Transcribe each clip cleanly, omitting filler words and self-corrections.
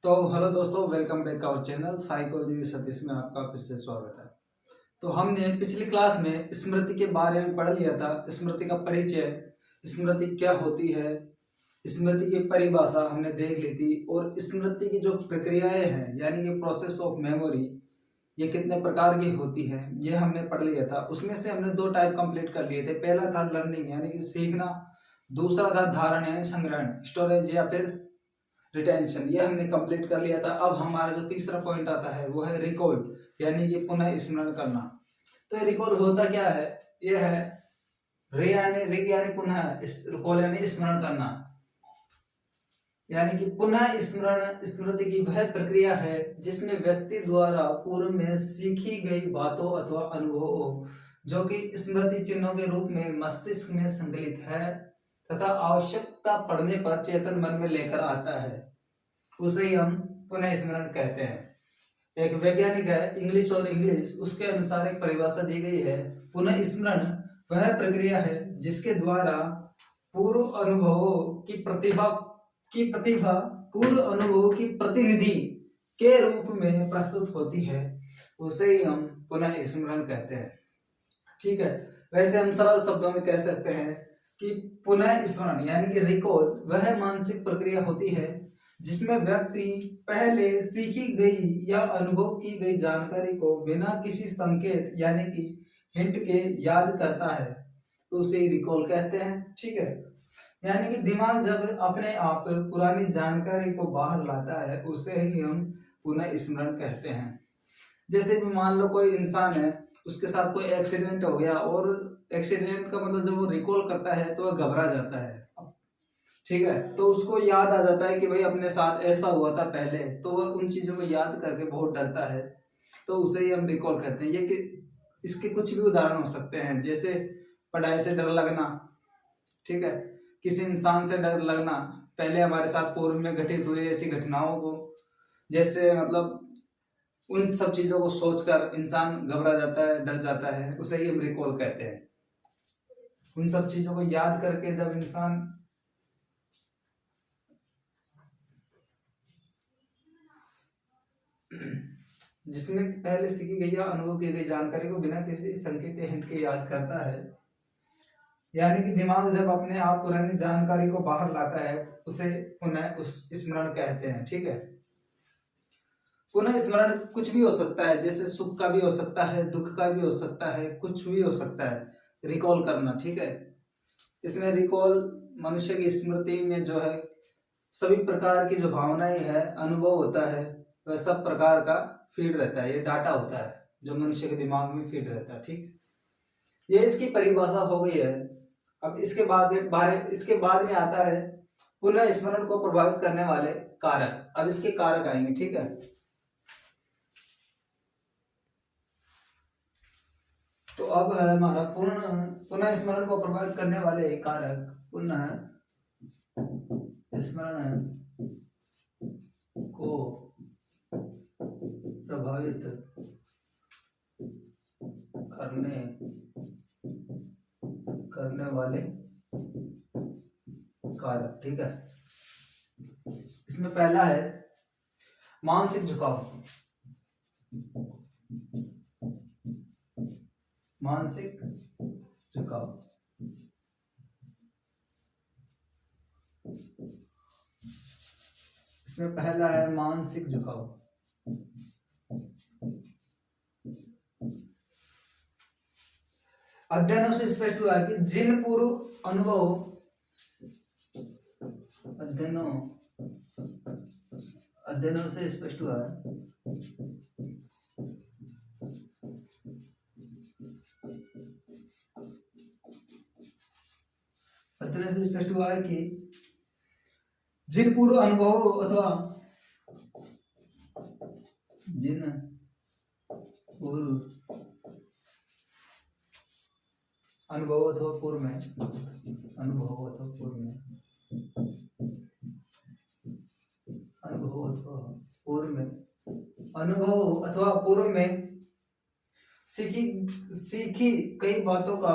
तो हेलो दोस्तों, welcome back our channel psychology with Satish में आपका फिर से स्वागत है। तो हमने पिछली क्लास में स्मृति के बारे में पढ़ लिया था। स्मृति का परिचय, स्मृति क्या होती है, स्मृति की परिभाषा हमने देख ली थी। और स्मृति की जो प्रक्रियाएं हैं यानी कि प्रोसेस ऑफ मेमोरी, ये कितने प्रकार की होती है ये हमने पढ़ लिया था। उसमें से हमने दो टाइप कंप्लीट कर लिए थे। पहला था लर्निंग यानी कि सीखना, दूसरा था धारण यानी संग्रहण, स्टोरेज या फिर रिटेंशन। ये हमने कंप्लीट कर लिया था। अब हमारा जो तीसरा पॉइंट आता है वो है रिकॉल यानी कि पुनः स्मरण करना। तो रिकॉल होता क्या है? ये है रि यानी पुनः, रिकॉल यानी स्मरण करना, यानी कि पुनः स्मरण स्मृति की वह प्रक्रिया है जिसमें व्यक्ति द्वारा पूर्व में सीखी गई बातों अथवा अनुभवों जो कि स्मृति चिन्हों के रूप में मस्तिष्क में संकलित है तथा आवश्यकता पड़ने पर चेतन मन में लेकर आता है, उसे ही हम पुनः स्मरण कहते हैं। एक वैज्ञानिक है इंग्लिश और इंग्लिश, उसके अनुसार एक परिभाषा दी गई है। पुनः स्मरण वह प्रक्रिया है जिसके द्वारा पूर्व अनुभवों की प्रतिभा पूर्व अनुभवों की प्रतिनिधि के रूप में प्रस्तुत होती है, उसे ही हम पुनः स्मरण कहते हैं। ठीक है, वैसे हम सरल शब्दों में कह सकते हैं कि पुनः स्मरण यानी कि रिकॉल वह मानसिक प्रक्रिया होती है जिसमें व्यक्ति पहले सीखी गई या अनुभव की गई जानकारी को बिना किसी संकेत यानी कि हिंट के याद करता है, तो उसे रिकॉल कहते हैं। ठीक है, यानी कि दिमाग जब अपने आप पुरानी जानकारी को बाहर लाता है उसे ही हम पुनः स्मरण कहते हैं। जैसे भी मान लो कोई इंसान है, उसके साथ कोई एक्सीडेंट हो गया और एक्सीडेंट का मतलब जब वो रिकॉल करता है तो वह घबरा जाता है। ठीक है, तो उसको याद आ जाता है कि भाई अपने साथ ऐसा हुआ था पहले, तो वह उन चीजों को याद करके बहुत डरता है, तो उसे ही हम रिकॉल कहते हैं। ये कि इसके कुछ भी उदाहरण हो सकते हैं, जैसे पढ़ाई से डर लगना, ठीक है, किसी इंसान से डर लगना, पहले हमारे साथ पूर्व में घटित हुई ऐसी घटनाओं को, जैसे मतलब उन सब चीजों को सोचकर इंसान घबरा जाता है, डर जाता है, उसे ही हम रिकॉल कहते हैं। उन सब चीजों को याद करके जब इंसान जिसमें पहले सीखी गई या अनुभव की गई जानकारी को बिना किसी संकेत या हिंट के याद करता है, यानी कि दिमाग जब अपने आप पुरानी जानकारी को बाहर लाता है उसे पुनः उस स्मरण कहते हैं। ठीक है, पुनः स्मरण कुछ भी हो सकता है, जैसे सुख का भी हो सकता है, दुख का भी हो सकता है, कुछ भी हो सकता है रिकॉल करना। ठीक है, इसमें रिकॉल मनुष्य की स्मृति में जो है सभी प्रकार की जो भावनाएं है, अनुभव होता है, वह सब प्रकार का फीड रहता है। ये डाटा होता है जो मनुष्य के दिमाग में फीड रहता है। ठीक, ये इसकी परिभाषा हो गई है। अब इसके बाद में आता है पुनः स्मरण को प्रभावित करने वाले कारक। अब इसके कारक आएंगे। ठीक है, तो अब है हमारा पुनः स्मरण को प्रभावित करने वाले कारक। पुनः स्मरण को प्रभावित करने वाले कारक। ठीक है, इसमें पहला है मानसिक झुकाव। मानसिक झुकाव, इसमें पहला है मानसिक झुकाव। अध्ययनों से स्पष्ट हुआ कि जिन पूर्व अनुभवों अध्ययनों से स्पष्ट हुआ अध्ययन से स्पष्ट हुआ है कि जिन पूर्व अनुभवों अथवा जिन पूर्व अनुभव अथवा पूर्व में अनुभव अथवा पूर्व में सीखी कई बातों का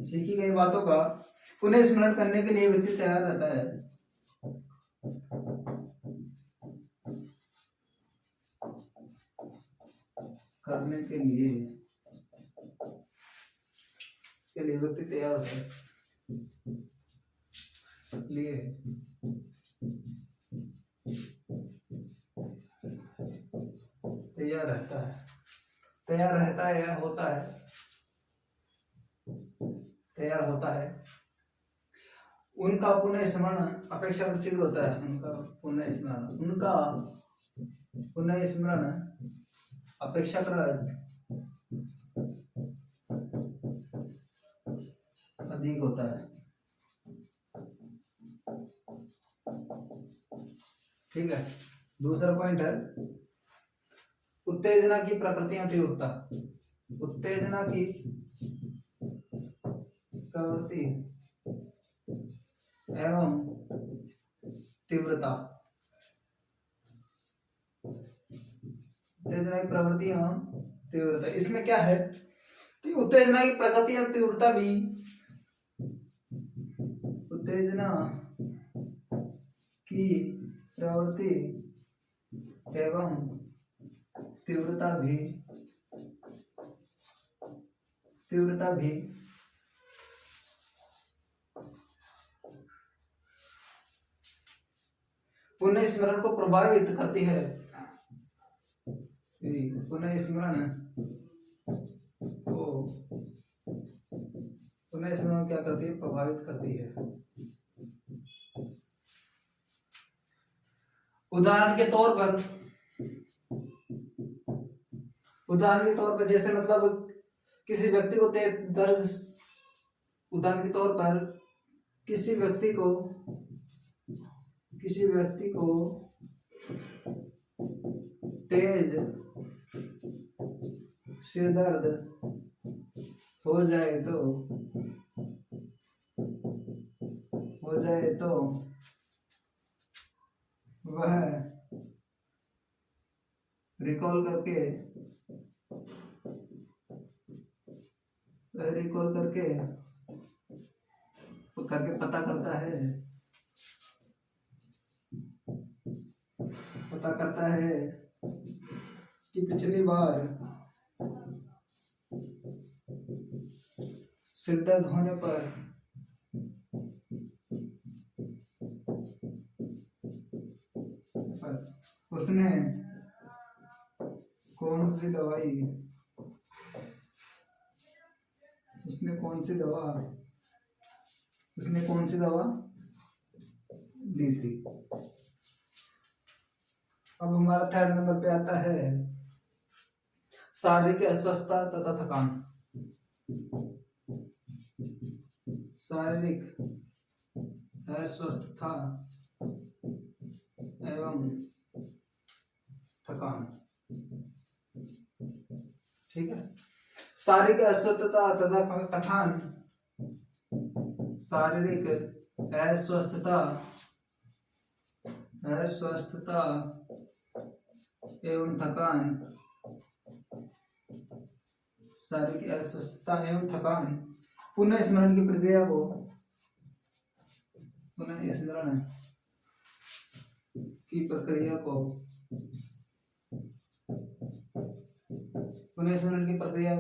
सीखी गई बातों का पुनः स्मरण करने के लिए व्यक्ति तैयार रहता है। करने के लिए व्यक्ति तैयार होता है, लिए तैयार रहता है या होता है, तैयार होता है। उनका पुनः स्मरण अपेक्षाकृत शीघ्र होता है। उनका पुनः स्मरण अपेक्षाकृत अधिक होता है। ठीक है। दूसरा पॉइंट है उत्तेजना की प्रकृति एवं तीव्रता। उत्तेजना की प्रवृत्ति एवं तीव्रता। उत्तेजना की प्रवृत्ति एवं तीव्रता, इसमें क्या है कि उत्तेजना की प्रकृति एवं तीव्रता भी, उत्तेजना की प्रवृत्ति एवं तीव्रता भी पुनः स्मरण को प्रभावित करती है। पुनः स्मरण क्या करती है? प्रभावित करती है। उदाहरण के तौर पर जैसे मतलब किसी व्यक्ति को उदाहरण के तौर पर किसी व्यक्ति को तेज सिर दर्द हो जाए तो वह रिकॉल करके पता करता है कि पिछली बार सिर दर्द होने पर उसने कौन सी दवा दी थी। अब हमारा थर्ड नंबर पे आता है शारीरिक अस्वस्थता तथा थकान। शारीरिक अस्वस्थता एवं थकान। ठीक है। शारीरिक अस्वस्थता तथा थकान। शारीरिक अस्वस्थता एवं थकान। शारीरिक अस्वस्थता एवं थकान पुनः स्मरण की प्रक्रिया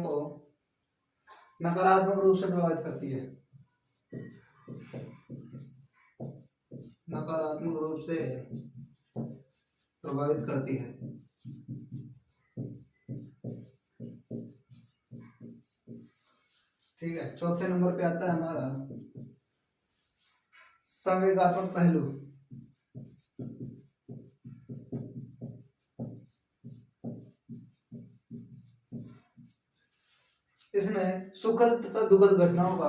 को नकारात्मक रूप से प्रभावित करती है। नकारात्मक रूप से प्रभावित करती है। ठीक है। चौथे नंबर पे आता है हमारा संवेगात्मक पहलू। इसमें सुखद तथा दुखद घटनाओं का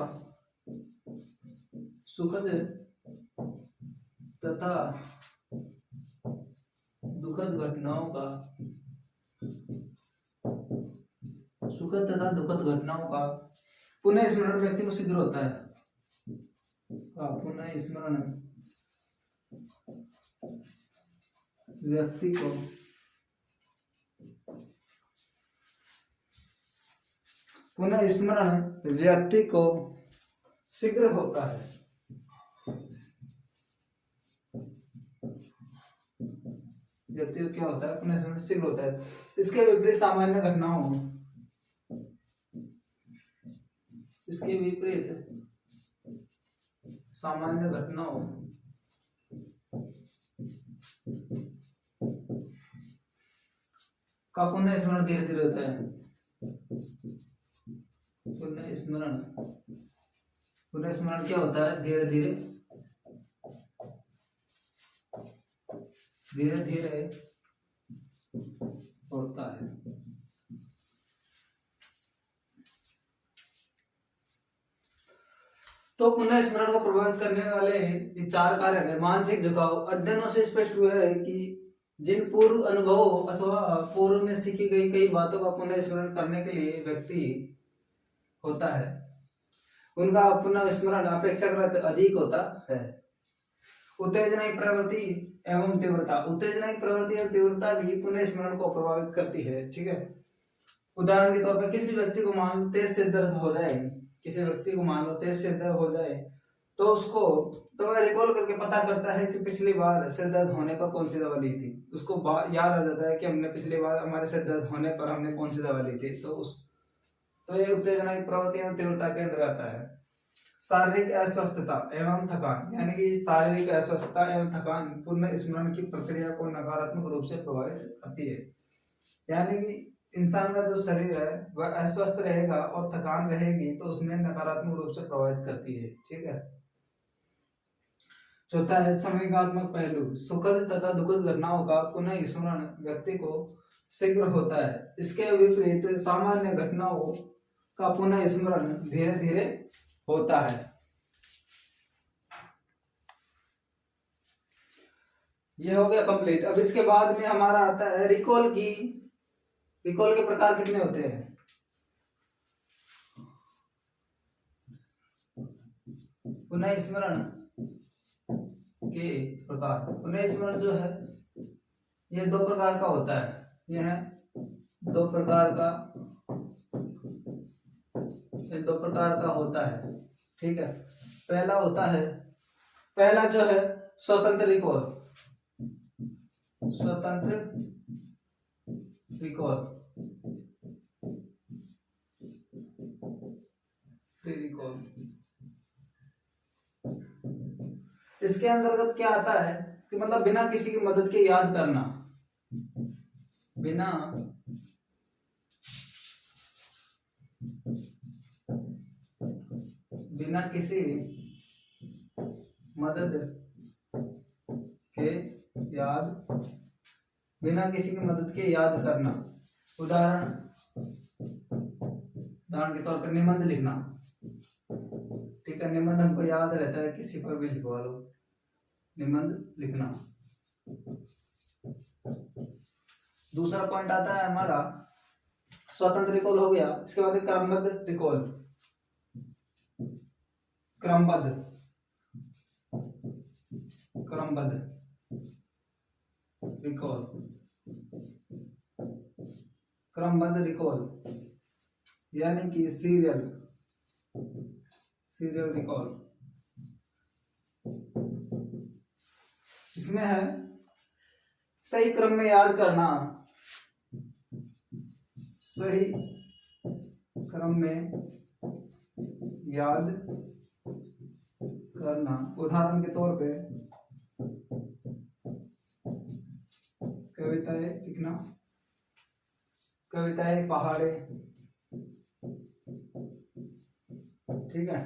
सुखद तथा दुखद घटनाओं का पुनः स्मरण व्यक्ति को शीघ्र होता है। पुनः स्मरण व्यक्ति को शीघ्र होता है। व्यक्ति को क्या होता है, पुनः स्मरण शीघ्र होता है। इसके विपरीत सामान्य घटनाओं, इसके विपरीत सामान्य घटनाओं का पुनः स्मरण धीरे धीरे होता है। पुनः स्मरण, पुनः स्मरण क्या होता है, धीरे धीरे धीरे धीरे होता है। तो पुनः स्मरण को प्रभावित करने वाले ये चार कारक है। मानसिक झुकाव, अध्ययनों से स्पष्ट हुआ है कि जिन पूर्व अनुभवों अथवा पूर्व में सीखी गई कई बातों का पुनः स्मरण करने के लिए व्यक्ति होता है, उनका पुनः स्मरण अपेक्षाकृत अधिक होता है। उत्तेजना की प्रवृत्ति एवं तीव्रता, उत्तेजना की प्रवृत्ति एवं तीव्रता भी पुनः स्मरण को प्रभावित करती है। ठीक है, उदाहरण के तौर पर किसी व्यक्ति को मान लो तेज सिर दर्द हो जाए, किसी व्यक्ति को मान लो तेज सिर दर्द हो जाए, तो उसको तो वह रिकॉल करके पता करता है कि पिछली बार सिर दर्द होने पर कौन सी दवा ली थी। उसको याद आ जाता है कि हमने पिछली बार हमारे सिर दर्द होने पर हमने कौन सी दवा ली थी। तो ये उत्तेजना की प्रवृत्ति एवं तीव्रता के अंदर आता है। शारीरिक अस्वस्थता एवं थकान, यानी कि शारीरिक अस्वस्थता एवं थकान पुनः स्मरण की प्रक्रिया को नकारात्मक रूप से प्रभावित करती है। यानी कि इंसान का जो शरीर है वह अस्वस्थ रहेगा और थकान रहेगी तो उसमें नकारात्मक रूप से प्रभावित करती है। ठीक है, चौथा है संवेगात्मक पहलू, सुखद तथा दुखद घटनाओं का पुनः स्मरण व्यक्ति को शीघ्र होता है। इसके विपरीत सामान्य घटनाओं का पुनः स्मरण धीरे धीरे होता है। यह हो गया कंप्लीट। अब इसके बाद में हमारा आता है रिकॉल की। रिकॉल के प्रकार कितने होते हैं? पुनः स्मरण के प्रकार, पुनः स्मरण जो है ये दो प्रकार का होता है। यह है दो प्रकार का, ये दो प्रकार का होता है। ठीक है, पहला होता है, पहला जो है स्वतंत्र रिकॉल, स्वतंत्र रिकॉल, फ्री रिकॉल। इसके अंतर्गत क्या आता है कि मतलब बिना किसी की मदद के याद करना, बिना किसी मदद के याद, बिना किसी की मदद के याद करना। उदाहरण के तौर पर निबंध लिखना। ठीक है, निबंध हमको याद रहता है, किसी पर भी लिखवा लो, निबंध लिखना। दूसरा पॉइंट आता है हमारा स्वतंत्र रिकॉल हो गया। इसके बाद क्रमबद्ध रिकॉल, क्रमबद्ध रिकॉल, क्रमबद्ध रिकॉल यानी कि सीरियल रिकॉल। इसमें है सही क्रम में याद करना, सही क्रम में याद करना। उदाहरण के तौर पे कविताएं लिखना, कविताएं पहाड़े। ठीक है,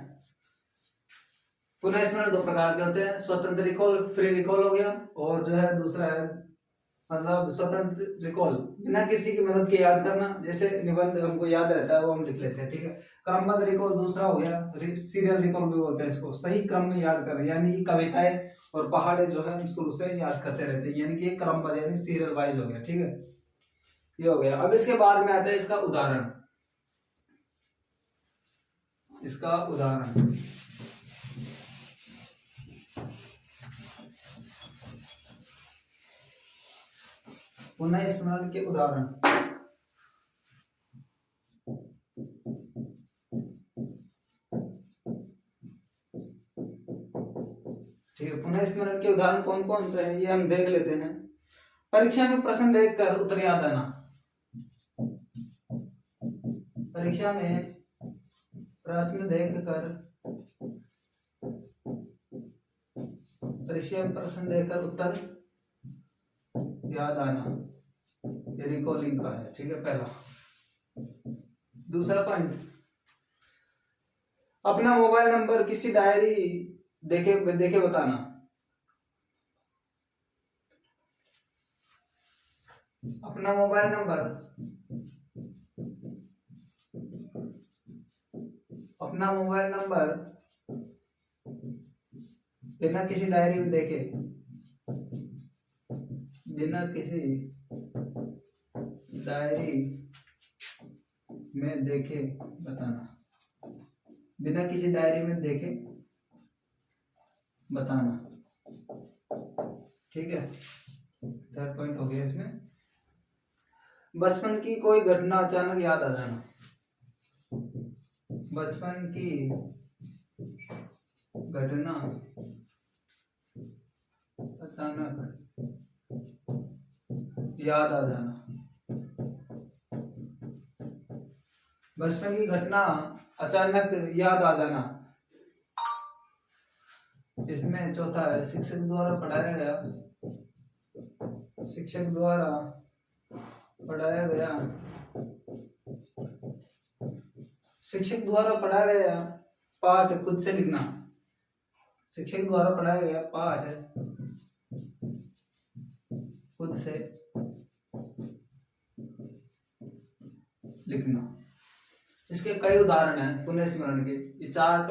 पुनः स्मरण दो प्रकार के होते हैं, स्वतंत्र रिकॉल, फ्री रिकॉल हो गया, और जो है दूसरा है मतलब स्वतंत्र रिकॉल, बिना किसी की मदद के याद करना। जैसे निबंध हमको याद रहता है वो हम लिख लेते हैं। ठीक है, क्रमबद्ध रिकॉल दूसरा हो गया, सीरियल रिकॉल भी बोलते हैं इसको, सही क्रम में याद करना, यानी कि कविताएं और पहाड़े जो है हम शुरू से याद करते रहते हैं, यानी कि क्रमबद्ध यानी सीरियल वाइज हो गया। ठीक है, ये हो गया। अब इसके बाद में आता है इसका उदाहरण, इसका उदाहरण पुनः स्मरण के उदाहरण। ठीक है, पुनः स्मरण के उदाहरण कौन कौन से हैं ये हम देख लेते हैं। परीक्षा में प्रश्न देखकर उत्तर याद आना। परीक्षा में प्रश्न देखकर उत्तर याद आना, ये रिकॉलिंग का है। ठीक है, पहला। दूसरा पॉइंट, अपना मोबाइल नंबर किसी डायरी देखे बताना। अपना मोबाइल नंबर बिना किसी डायरी में देखे बताना। बिना किसी डायरी में देखे बताना। ठीक है, थर्ड पॉइंट हो गया इसमें। बचपन की कोई घटना अचानक याद आ जाना। बचपन की घटना अचानक याद आ जाना। बचपन की घटना अचानक याद आ जाना। इसमें चौथा है, शिक्षक द्वारा पढ़ाया गया पाठ खुद से लिखना। शिक्षक द्वारा पढ़ाया गया पाठ खुद से लिखना। इसके कई उदाहरण हैं पुनः स्मरण के। ये चार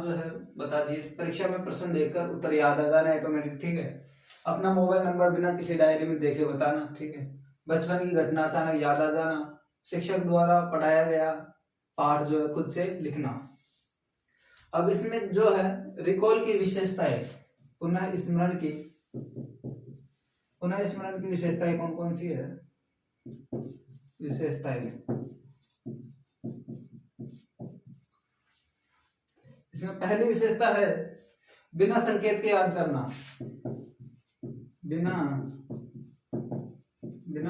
जो है बता दिए। परीक्षा में प्रश्न देखकर उत्तर याद आ जाना ऑटोमेटिक। ठीक है, अपना मोबाइल नंबर बिना किसी डायरी में देखे बताना। ठीक है, बचपन की घटना अचानक याद आ जाना, शिक्षक द्वारा पढ़ाया गया पाठ जो है खुद से लिखना। अब इसमें जो है रिकॉल की विशेषता है, पुनः स्मरण की विशेषताएं कौन कौन सी है? विशेषताएं, इसमें पहली विशेषता है बिना संकेत के याद करना। बिना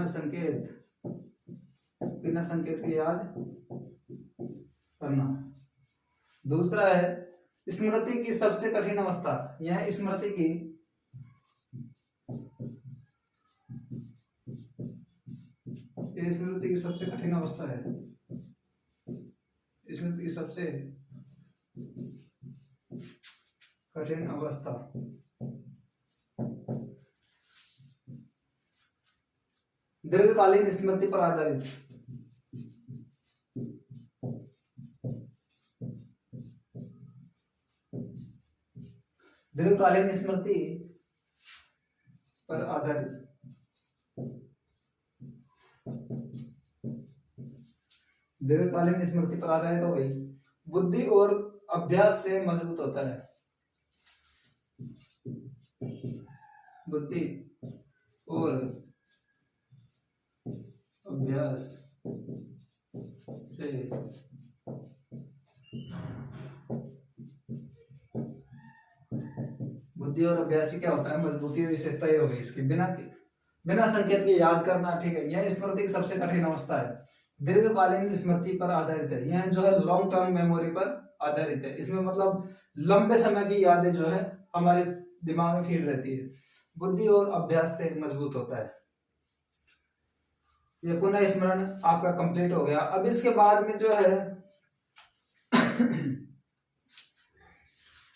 संकेत के याद करना। दूसरा है स्मृति की सबसे कठिन अवस्था। यह स्मृति की सबसे कठिन अवस्था है। स्मृति की सबसे कठिन अवस्था। दीर्घकालीन स्मृति पर आधारित। दीर्घकालीन स्मृति पर आधारित। दीर्घकालीन स्मृति पर आधारित हो गई। बुद्धि और अभ्यास से मजबूत होता है। बुद्धि और अभ्यास से बुद्धि और अभ्यास से क्या होता है? मजबूती और विशेषता ये हो गई इसकी। बिना संकेत के याद करना। ठीक है, यह स्मृति की सबसे कठिन अवस्था है। दीर्घकालीन स्मृति पर आधारित है। यह जो है लॉन्ग टर्म मेमोरी पर आधारित है। इसमें मतलब लंबे समय की यादें जो है हमारे दिमाग में फीड रहती है। बुद्धि और अभ्यास से मजबूत होता है। ये पुनः स्मरण आपका कंप्लीट हो गया। अब इसके बाद में जो है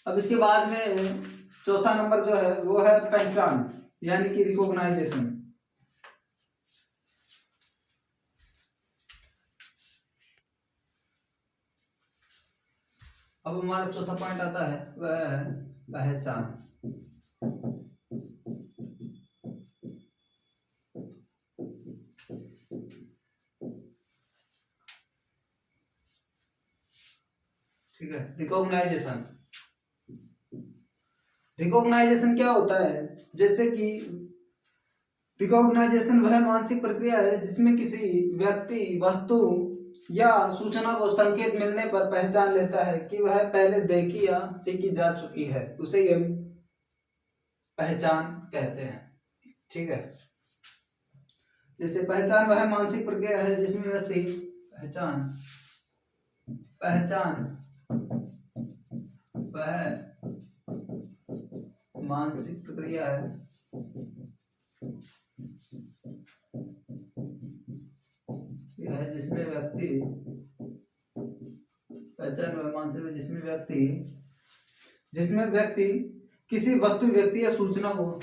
अब इसके बाद में चौथा नंबर जो है वो है पहचान, यानी कि रिकॉग्नाइजेशन। अब हमारा चौथा पॉइंट आता है वह है पहचान। ठीक है, रिकॉग्नाइजेशन। रिकॉग्नाइजेशन क्या होता है? जैसे कि रिकॉग्नाइजेशन वह मानसिक प्रक्रिया है जिसमें किसी व्यक्ति, वस्तु या सूचना को संकेत मिलने पर पहचान लेता है कि वह पहले देखी या सीखी जा चुकी है। उसे हम पहचान कहते हैं। ठीक है, जैसे पहचान वह मानसिक प्रक्रिया है जिसमें व्यक्ति पहचान वह मानसिक प्रक्रिया है यह जिसमें व्यक्ति पहचान वह मानसिक जिसमें व्यक्ति किसी वस्तु, व्यक्ति या सूचना को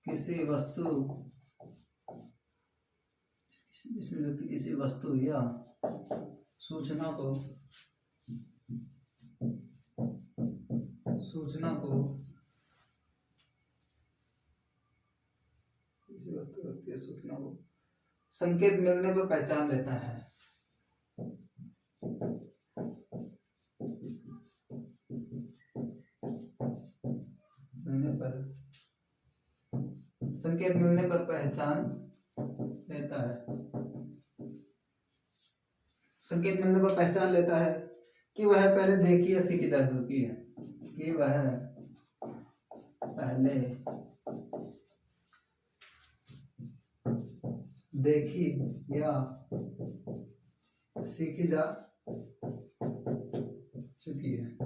किसी वस्तु या सूचना को संकेत मिलने पर पहचान लेता है। संकेत मिलने पर पहचान लेता है। संकेत मिलने पर पहचान लेता है कि वह पहले देखी या सीखी जा चुकी है, कि वह पहले देखी या सीखी जा चुकी है।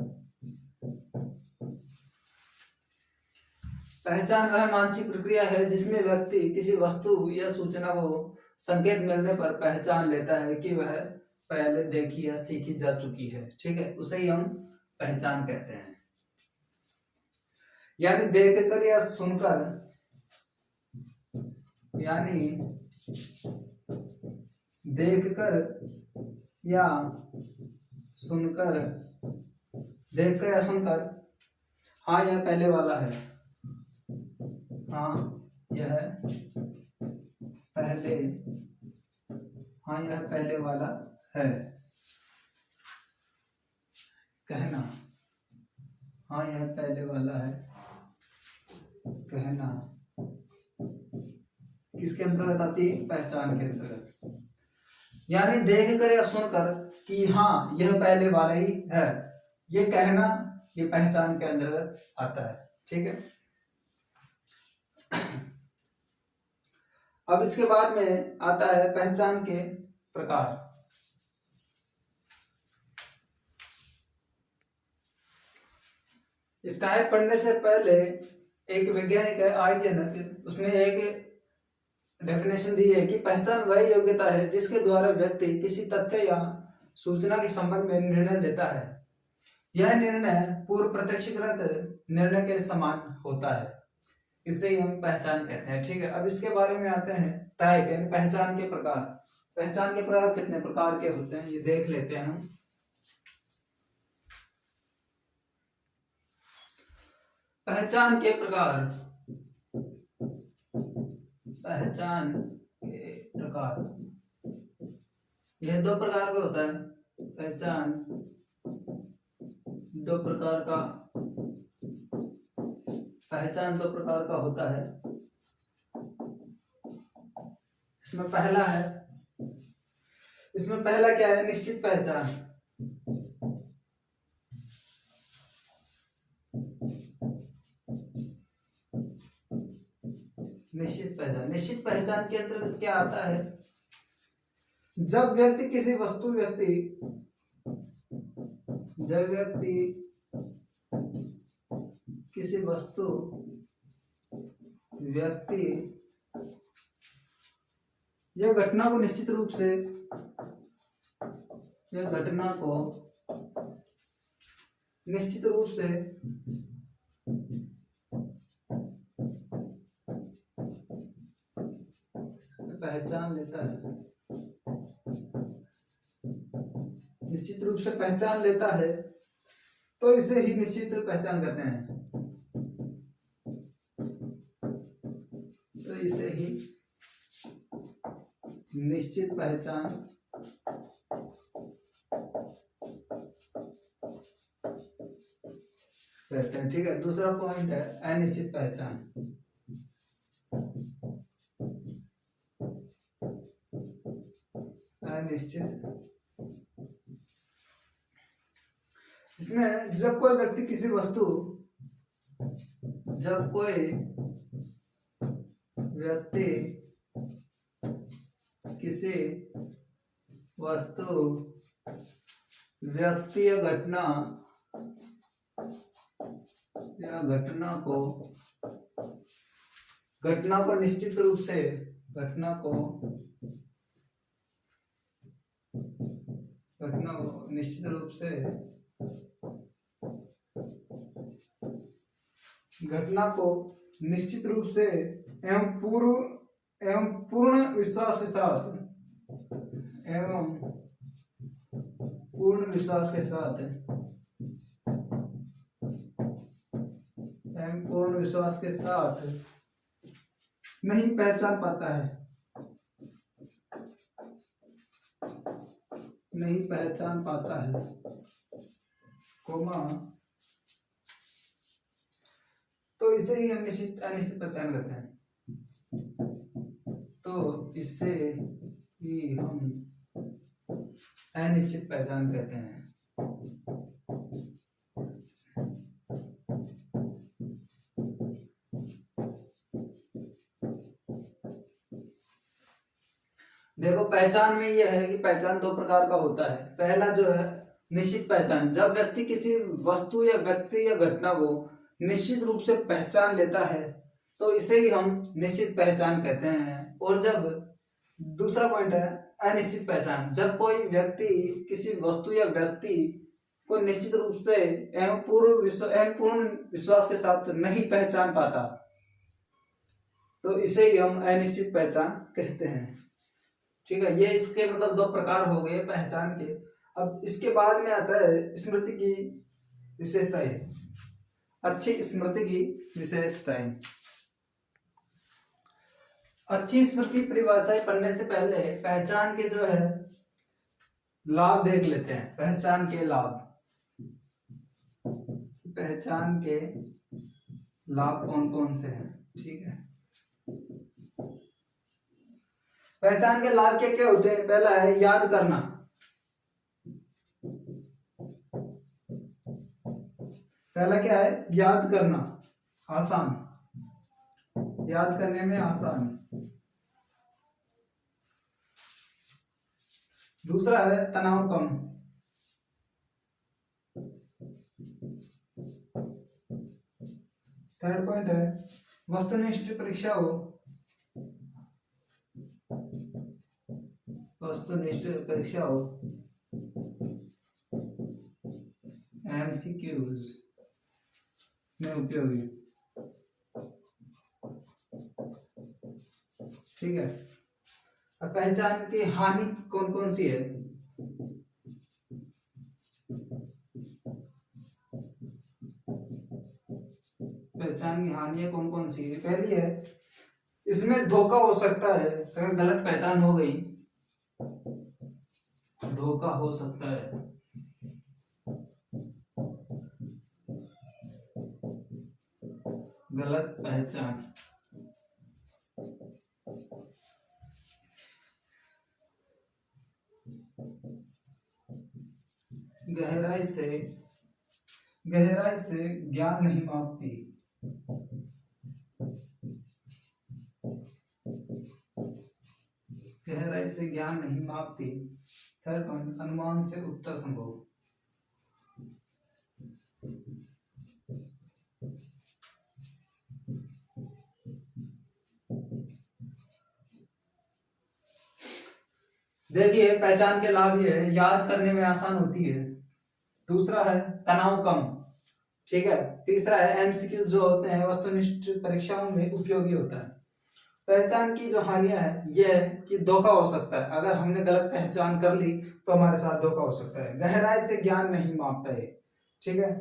पहचान वह मानसिक प्रक्रिया है जिसमें व्यक्ति किसी वस्तु या सूचना को संकेत मिलने पर पहचान लेता है कि वह पहले देखी या सीखी जा चुकी है। ठीक है, उसे ही हम पहचान कहते हैं। यानी देखकर या सुनकर, देखकर या सुनकर, हाँ यह पहले वाला है, हाँ यह पहले वाला है। कहना, हाँ यह पहले वाला है। कहना किसके अंतर्गत आती है? पहचान के अंतर्गत। यानी देखकर या सुनकर कि हाँ यह पहले वाला ही है, ये कहना ये पहचान के अंतर्गत आता है। ठीक है, अब इसके बाद में आता है पहचान के प्रकार। ये टाइप पढ़ने से पहले एक वैज्ञानिक है आइजेनक, उसने एक डेफिनेशन दी है कि पहचान वह योग्यता है जिसके द्वारा व्यक्ति किसी तथ्य या सूचना के संबंध में निर्णय लेता है। यह निर्णय पूर्व प्रत्यक्षकृत निर्णय के समान होता है, इसे ही हम पहचान कहते हैं। ठीक है, अब इसके बारे में आते हैं टाइप यानी पहचान के प्रकार। पहचान के प्रकार कितने प्रकार के होते हैं ये देख लेते हैं हम। पहचान के प्रकार, यह दो प्रकार का होता है। पहचान दो प्रकार का होता है। इसमें पहला क्या है? निश्चित पहचान। निश्चित पहचान के अंतर्गत क्या आता है? जब व्यक्ति किसी वस्तु, व्यक्ति यह घटना को निश्चित रूप से पहचान लेता है, निश्चित रूप से पहचान लेता है, तो इसे ही निश्चित पहचान कहते हैं। तो इसे ही निश्चित पहचान कहते हैं। ठीक है, दूसरा पॉइंट है अनिश्चित पहचान। इसमें जब कोई व्यक्ति किसी वस्तु जब कोई व्यक्ति किसी वस्तु व्यक्ति या घटना को निश्चित रूप से एवं पूर्ण विश्वास के साथ नहीं पहचान पाता है, कोमा, तो इसे ही हम अनिश्चित पहचान कहते हैं। तो इससे ही हम अनिश्चित पहचान कहते हैं। देखो, पहचान में यह है कि पहचान दो प्रकार का होता है। पहला जो है निश्चित पहचान, जब व्यक्ति किसी वस्तु या व्यक्ति या घटना को निश्चित रूप से पहचान लेता है तो इसे ही हम निश्चित पहचान कहते हैं। और जब दूसरा पॉइंट है अनिश्चित पहचान, जब कोई व्यक्ति किसी वस्तु या व्यक्ति को निश्चित रूप से एवं पूर्ण विश्वास के साथ नहीं पहचान पाता तो इसे ही हम अनिश्चित पहचान कहते हैं। ठीक है, ये इसके मतलब दो प्रकार हो गए पहचान के। अब इसके बाद में आता है स्मृति की विशेषताएं, अच्छी स्मृति की विशेषताएं। अच्छी स्मृति परिभाषाएं पढ़ने से पहले पहचान के जो है लाभ देख लेते हैं। पहचान के लाभ कौन कौन से हैं। ठीक है, पहचान के लाभ क्या क्या होते हैं। पहला है याद करना। पहला क्या है, याद करना, आसान, याद करने में आसान। दूसरा है तनाव कम। थर्ड पॉइंट है वस्तुनिष्ठ परीक्षा हो। MCQs में उपयोगी। ठीक है, अब पहचान की हानि कौन कौन सी है। पहचान की हानियां कौन कौन सी है। पहली है इसमें धोखा हो सकता है। अगर गलत पहचान हो गई, धोखा हो सकता है। गलत पहचान, गहराई से ज्ञान नहीं मापती। गहराई से ज्ञान नहीं मापती। थर्ड पॉइंट, अनुमान से उत्तर संभव। देखिए, पहचान के लाभ ये है, याद करने में आसान होती है। दूसरा है तनाव कम। ठीक है, तीसरा है एमसीक्यू जो होते हैं वस्तुनिष्ठ परीक्षाओं में उपयोगी होता है। पहचान की जो हानियां है ये है कि धोखा हो सकता है। अगर हमने गलत पहचान कर ली तो हमारे साथ धोखा हो सकता है। गहराई से ज्ञान नहीं मापता है। ठीक है,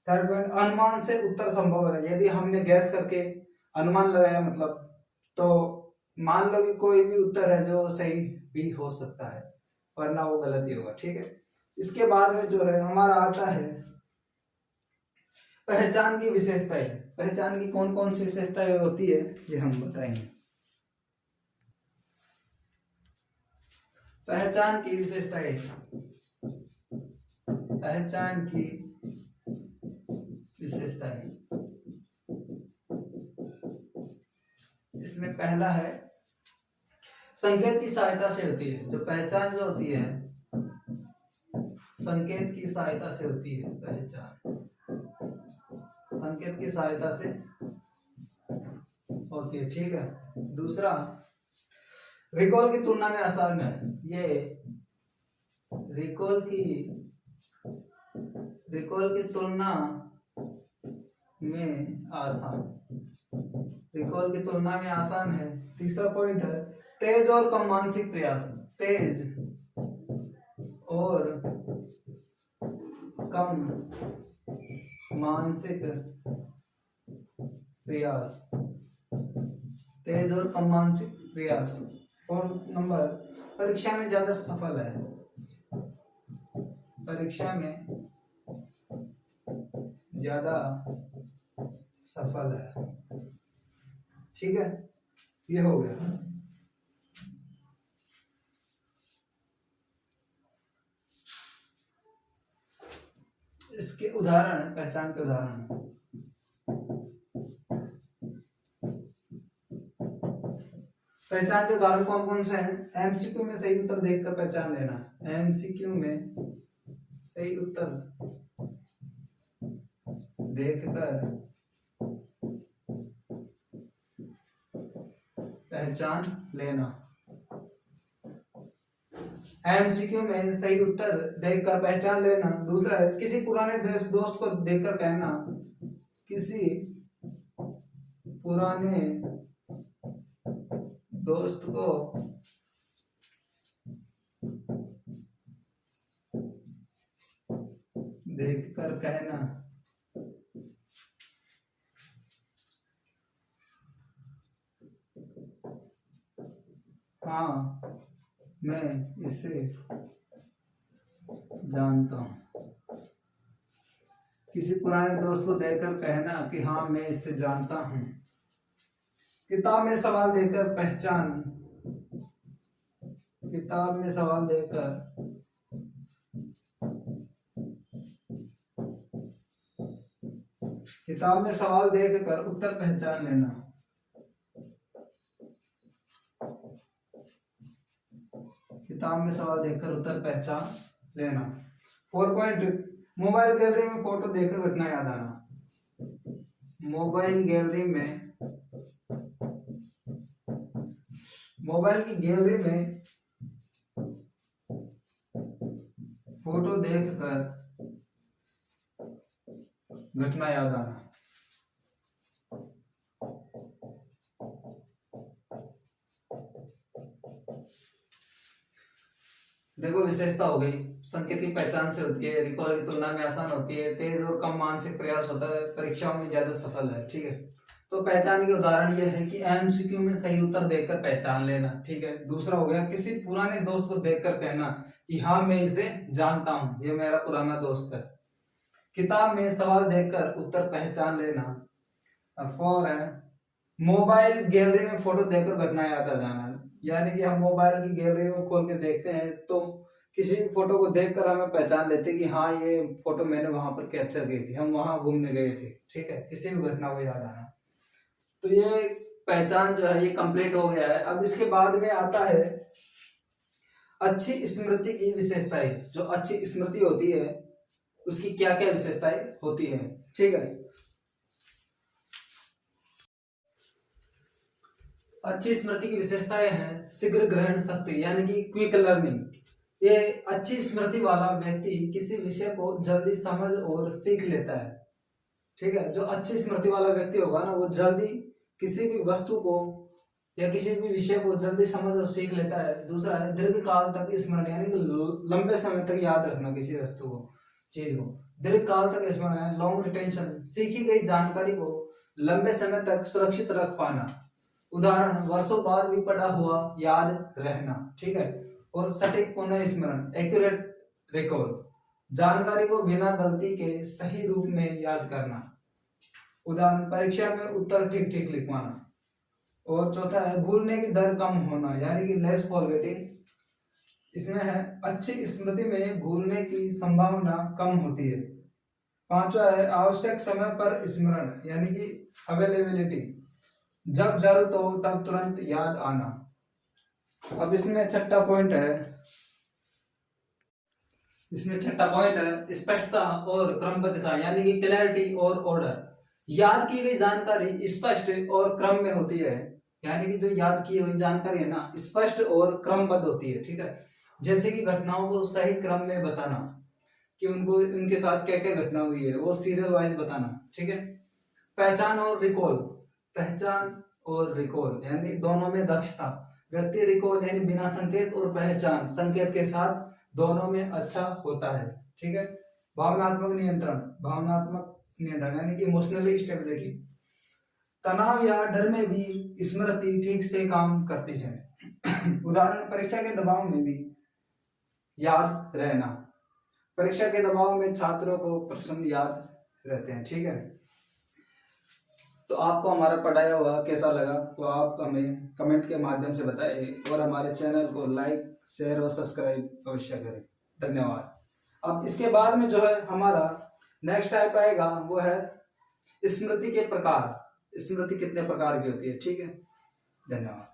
थर्ड पॉइंट, अनुमान से उत्तर संभव है। यदि हमने गैस करके अनुमान लगाया मतलब, तो मान लो कि कोई भी उत्तर है जो सही भी हो सकता है वरना वो गलत ही होगा। ठीक है, इसके बाद में जो है हमारा आता है पहचान की विशेषताएं। पहचान की कौन कौन सी विशेषताएं होती है ये हम बताएंगे। पहचान की विशेषताएं, पहचान की विशेषताएं, इसमें पहला है संकेत की सहायता से होती है। जो पहचान जो होती है संकेत की सहायता से होती है, पहचान संकेत की सहायता से होती है, ठीक है। दूसरा रिकॉल की तुलना में आसान है। ये रिकॉल की तुलना में आसान, रिकॉल की तुलना में आसान है। तीसरा पॉइंट है तेज और कम मानसिक प्रयास, तेज और कम मानसिक प्रयास, तेज और कम मानसिक प्रयास। और नंबर परीक्षा में ज्यादा सफल है, परीक्षा में ज्यादा सफल है, ठीक है। ये हो गया। इसके उदाहरण, पहचान के उदाहरण, पहचान के उदाहरण कौन कौन से हैं? एमसीक्यू में सही उत्तर देखकर पहचान लेना, एमसीक्यू में सही उत्तर देखकर पहचान लेना, एमसीक्यू में सही उत्तर देखकर पहचान लेना। दूसरा है किसी पुराने दोस्त को देखकर कहना, किसी पुराने दोस्त को देखकर कहना, हाँ मैं इसे जानता हूँ। किसी पुराने दोस्त को देखकर कहना कि हाँ मैं इसे जानता हूँ। किताब में सवाल देकर पहचान, किताब में सवाल देकर किताब में सवाल देखकर उत्तर पहचान लेना, किताब में सवाल देखकर उत्तर पहचान लेना। 4 पॉइंट मोबाइल गैलरी में फोटो देखकर घटना याद आना, मोबाइल गैलरी में, मोबाइल की गैलरी में फोटो देखकर घटना याद आना। देखो विशेषता हो गई, संकेत की पहचान से होती है, रिकॉल की तुलना में आसान होती है, तेज और कम मानसिक प्रयास होता है, परीक्षाओं में ज्यादा सफल है, ठीक है। तो पहचान के उदाहरण ये है कि एमसीक्यू में सही उत्तर देखकर पहचान लेना, ठीक है। दूसरा हो गया किसी पुराने दोस्त को देखकर कहना कि हाँ मैं इसे जानता हूँ, ये मेरा पुराना दोस्त है। किताब में सवाल देखकर उत्तर पहचान लेना। और 4 है मोबाइल गैलरी में फोटो देखकर घटना याद आ जाना, यानी कि हम मोबाइल की गैलरी को खोल के देखते हैं तो किसी भी फोटो को देखकर हमें पहचान लेते हैं कि हाँ ये फोटो मैंने वहां पर कैप्चर की थी, हम वहां घूमने गए थे, ठीक है। किसी भी घटना को याद आना। तो ये पहचान जो है ये कंप्लीट हो गया है। अब इसके बाद में आता है अच्छी स्मृति की विशेषताएं। जो अच्छी स्मृति होती है उसकी क्या क्या विशेषताएं होती है, ठीक है। अच्छी स्मृति की विशेषताएं हैं शीघ्र ग्रहण शक्ति, यानी कि क्विक लर्निंग। ये अच्छी स्मृति वाला व्यक्ति किसी विषय को जल्दी समझ और सीख लेता है, ठीक है। जो अच्छी स्मृति वाला व्यक्ति होगा ना वो जल्दी किसी भी वस्तु को या किसी भी विषय को जल्दी समझ और सीख लेता है। दूसरा है दीर्घ काल तक स्मरण, यानी कि लंबे समय तक याद रखना किसी वस्तु को, चीज को। दीर्घ काल तक स्मरण, लॉन्ग रिटेंशन, सीखी गई जानकारी को लंबे समय तक सुरक्षित रख पाना। उदाहरण वर्षों बाद भी पढ़ा हुआ याद रहना, ठीक है। और सटीक पुनः स्मरण, एक्यूरेट रिकॉल, जानकारी को बिना गलती के सही रूप में याद करना। उदाहरण परीक्षा में उत्तर ठीक ठीक लिखवाना। और चौथा है भूलने की दर कम होना, यानी कि लेस फॉरगेटिंग। इसमें है अच्छी स्मृति में भूलने की संभावना कम होती है। पांचवा है आवश्यक समय पर स्मरण, यानी कि अवेलेबिलिटी, जब जरूरत हो तब तुरंत याद आना। अब इसमें छठा पॉइंट है स्पष्टता और क्रमबद्धता, यानी कि क्लैरिटी और ऑर्डर। याद की गई जानकारी स्पष्ट और क्रम में होती है, यानी कि जो याद की हुई जानकारी है ना, स्पष्ट और क्रमबद्ध होती है। ठीक है, जैसे कि घटनाओं को सही क्रम में बताना, कि उनको उनके साथ क्या क्या घटना हुई है वो सीरियल वाइज बताना। ठीक है, पहचान और रिकॉल यानी दोनों में दक्षता। व्यक्ति रिकॉल यानी बिना संकेत और पहचान संकेत के साथ दोनों में अच्छा होता है। ठीक है, भावनात्मक नियंत्रण यानी कि इमोशनली स्टेबिलिटी। तनाव या डर में भी स्मृति ठीक से काम करती है। उदाहरण, परीक्षा के दबाव में भी याद रहना। परीक्षा के दबाव में छात्रों को प्रश्न याद रहते हैं। ठीक है, तो आपको हमारा पढ़ाया हुआ कैसा लगा तो आप हमें कमेंट के माध्यम से बताइए, और हमारे चैनल को लाइक, शेयर और सब्सक्राइब अवश्य करें। धन्यवाद। अब इसके बाद में जो है हमारा नेक्स्ट टाइप आएगा वो है स्मृति के प्रकार। स्मृति कितने प्रकार की होती है। ठीक है, धन्यवाद।